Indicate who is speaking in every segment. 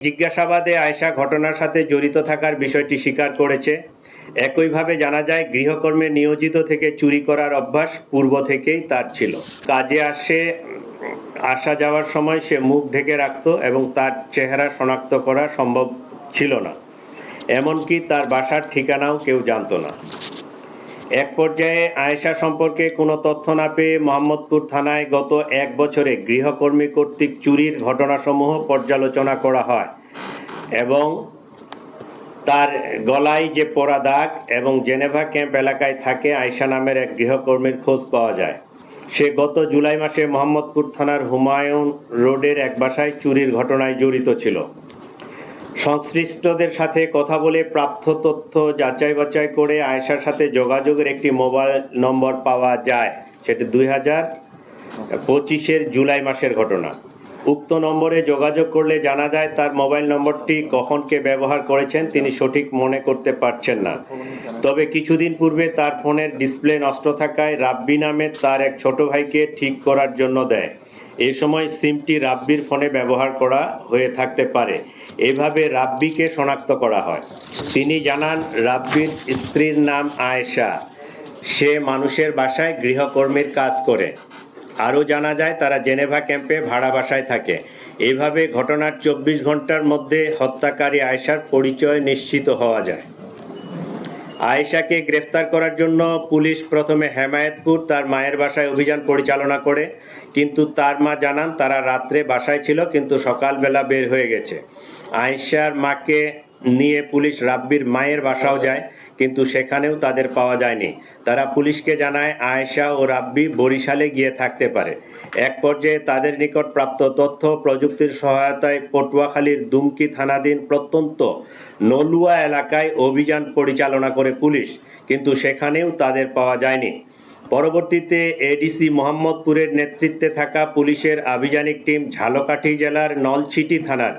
Speaker 1: জিজ্ঞাসাবাদে আয়েশা ঘটনার সাথে জড়িত থাকার বিষয়টি স্বীকার করেছে। একইভাবে জানা যায়, গৃহকর্মে নিয়োজিত থেকে চুরি করার অভ্যাস পূর্ব থেকেই তার ছিল। কাজে আসা যাওয়ার সময় সে মুখ ঢেকে রাখত এবং তার চেহারা শনাক্ত করা সম্ভব ছিল না। এমনকি তার বাসার ঠিকানাও কেউ জানত না। এক পর্যায়ে আয়েশা সম্পর্কে কোনো তথ্য না পেয়ে মোহাম্মদপুর থানায় গত 1 বছরে গৃহকর্মী কর্তৃক চুরির ঘটনাসমূহ পর্যালোচনা করা হয় এবং তার গলায় যে পোড়া দাগ এবং জেনেভা ক্যাম্প এলাকায় থাকে আয়েশা নামের এক গৃহকর্মীর খোঁজ পাওয়া যায়। সে গত জুলাই মাসে মোহাম্মদপুর থানার হুমায়ুন রোডের এক বাসায় চুরির ঘটনায় জড়িত ছিল। সংশ্লিষ্টদের সাথে কথা বলে প্রাপ্ত তথ্য যাচাই বাছাই করে আয়েশার সাথে যোগাযোগের একটি মোবাইল নম্বর পাওয়া যায়। সেটি 2025-এর জুলাই মাসের ঘটনা। উক্ত নম্বরে যোগাযোগ করলে জানা যায় তার মোবাইল নম্বরটি কখন কে ব্যবহার করেছেন তিনি সঠিক মনে করতে পারছেন না। তবে কিছুদিন পূর্বে তার ফোনের ডিসপ্লে নষ্ট থাকায় রাব্বি নামে তার এক ছোট ভাইকে ঠিক করার জন্য দেয়। এই সময় সিমটি রাব্বির ফোনে ব্যবহার করা হয়ে থাকতে পারে। এভাবে রাব্বিকে শনাক্ত করা হয়। তিনি জানান, রাব্বির স্ত্রীর নাম আয়েশা। সে মানুষের বাসায় গৃহকর্মীর কাজ করে। আরও জানা যায় তারা জেনেভা ক্যাম্পে ভাড়া বাসায় থাকে। এভাবে ঘটনার 24 ঘন্টার মধ্যে হত্যাকারী আয়েশার পরিচয় নিশ্চিত হওয়া যায়। আয়েশাকে গ্রেফতার করার জন্য পুলিশ প্রথমে হেমায়েতপুর তার মায়ের বাসায় অভিযান পরিচালনা করে, কিন্তু তার মা জানান তারা রাত্রে বাসায় ছিল কিন্তু সকালবেলা বের হয়ে গেছে। আয়েশার মাকে নিয়ে পুলিশ রাব্বির মায়ের বাসাও যায়, কিন্তু সেখানেও তাদের পাওয়া যায়নি। তারা পুলিশকে জানায় আয়েশা ও রাব্বি বরিশালে গিয়ে থাকতে পারে। এক পর্যায়ে তাদের নিকট প্রাপ্ত তথ্য প্রযুক্তির সহায়তায় পটুয়াখালীর দুমকি থানাধীন প্রত্যন্ত নলুয়া এলাকায় অভিযান পরিচালনা করে পুলিশ, কিন্তু সেখানেও তাদের পাওয়া যায়নি। পরবর্তীতে এডিসি মোহাম্মদপুরের নেতৃত্বে থাকা পুলিশের আভিযানিক টিম ঝালকাঠি জেলার নলছিটি থানার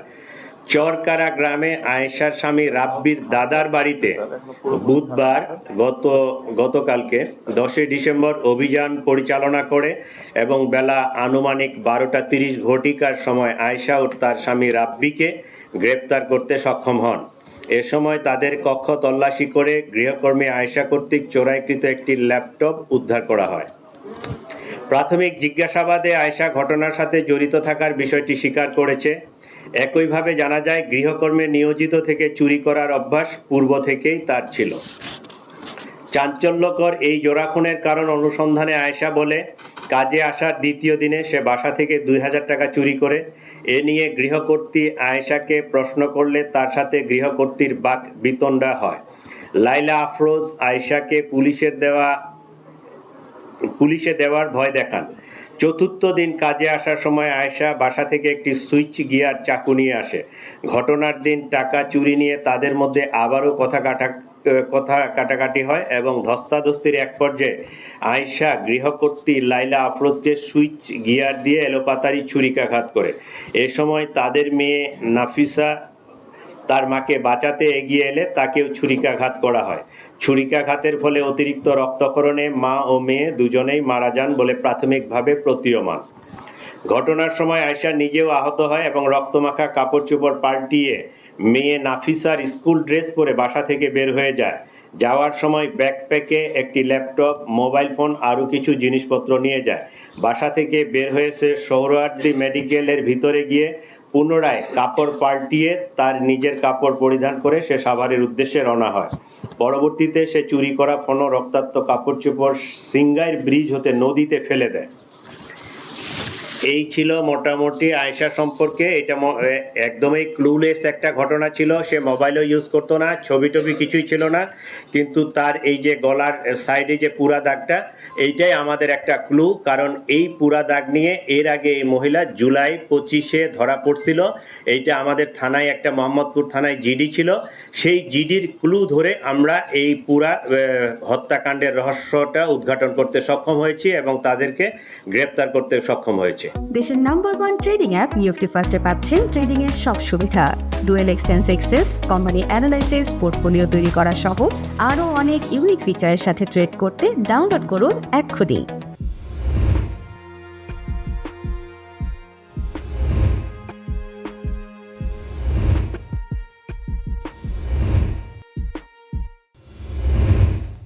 Speaker 1: চরকারা গ্রামে আয়েশার স্বামী রাব্বির দাদার বাড়িতে বুধবার গতকালকে 10 ডিসেম্বর অভিযান পরিচালনা করে এবং বেলা আনুমানিক 12:30 ঘটিকার সময় আয়েশা ও তার স্বামী রাব্বিকে গ্রেপ্তার করতে সক্ষম হন। এ সময় তাদের কক্ষ তল্লাশি করে গৃহকর্মী আয়েশা কর্তৃক চোরাইকৃত একটি ল্যাপটপ উদ্ধার করা হয়। প্রাথমিক জিজ্ঞাসাবাদে আয়েশা ঘটনার সাথে জড়িত থাকার বিষয়টি স্বীকার করেছে। একইভাবে জানা যায়, গৃহকর্মে নিয়োজিত থেকে চুরি করার অভ্যাস পূর্ব থেকেই তার ছিল। চাঞ্চল্যকর এই জোড়া খুনের কারণ অনুসন্ধানে আয়েশা বলে, কাজে আসার দ্বিতীয় দিনে সে বাসা থেকে 2000 টাকা চুরি করে। এ নিয়ে গৃহকর্ত্রী আয়েশাকে প্রশ্ন করলে তার সাথে গৃহকর্ত্রীর বাক বিতণ্ডা হয়। লাইলা আফরোজ আয়েশাকে পুলিশে দেওয়ার ভয় দেখান। চতুর্থ দিন কাজে আসার সময় আয়েশা বাসা থেকে একটি সুইচ গিয়ার চাকু নিয়ে আসে। ঘটনার দিন টাকা চুরি নিয়ে তাদের মধ্যে আবারও কথা কাটাকাটি হয় এবং ধস্তাধস্তির এক পর্যায়ে আয়েশা গৃহকর্ত্রী লাইলা আফরোজকে সুইচ গিয়ার দিয়ে এলোপাতাড়ি ছুরিকাঘাত করে। এ সময় তাদের মেয়ে নাফিসা তার মাকে বাঁচাতে এগিয়ে এলে তাকেও ছুরিকাঘাত করা হয়। ছুরিকাঘাতের ফলে অতিরিক্ত রক্তক্ষরণে মা ও মেয়ে দুজনেই মারা যান বলে প্রাথমিকভাবে প্রতীয়মান। ঘটনার সময় আয়েশা নিজেও আহত হয় এবং রক্তমাখা কাপড় চোপড় পাল্টিয়ে মেয়ে নাফিসার স্কুল ড্রেস পরে বাসা থেকে বের হয়ে যায়। যাওয়ার সময় ব্যাকপ্যাকে একটি ল্যাপটপ, মোবাইল ফোন আরও কিছু জিনিসপত্র নিয়ে যায়। বাসা থেকে বের হয়েছে সোহরাওয়ার্দী মেডিকেলের ভিতরে গিয়ে পুনরায় কাপড় পাল্টিয়ে তার নিজের কাপড় পরিধান করে সে সাভারের উদ্দেশ্যে রওনা হয়। পরবর্তীতে সে চুরি করা ফোন রক্তাক্ত কাপড় চোপড় সিঙ্গাইর ব্রিজ হতে নদীতে ফেলে দেয়। এই ছিল মোটামুটি আয়েশা সম্পর্কে। এটা একদমই ক্লুলেস একটা ঘটনা ছিল। সে মোবাইলও ইউজ করতো না, ছবি টবি কিছুই ছিল না, কিন্তু তার এই যে গলার সাইডে যে পুরা দাগটা, এইটাই আমাদের একটা ক্লু। কারণ এই পুরা দাগ নিয়ে এর আগে এই মহিলা জুলাই 25-এ ধরা পড়ছিল। এইটা আমাদের থানায় একটা মোহাম্মদপুর থানায় জিডি ছিল। সেই জিডির ক্লু ধরে আমরা এই পুরা হত্যাকাণ্ডের রহস্যটা উদ্ঘাটন করতে সক্ষম হয়েছি এবং তাদেরকে গ্রেপ্তার করতে সক্ষম হয়েছে।
Speaker 2: দেশের নাম্বার 1 ট্রেডিং অ্যাপ নিফটি ফার্স্টে পাচ্ছেন ট্রেডিং এর সব সুবিধা, dual exchange access, company analysis, portfolio তৈরি করা সহ আরও অনেক ইউনিক ফিচারের সাথে ট্রেড করতে ডাউনলোড করুন এক্ষুনি।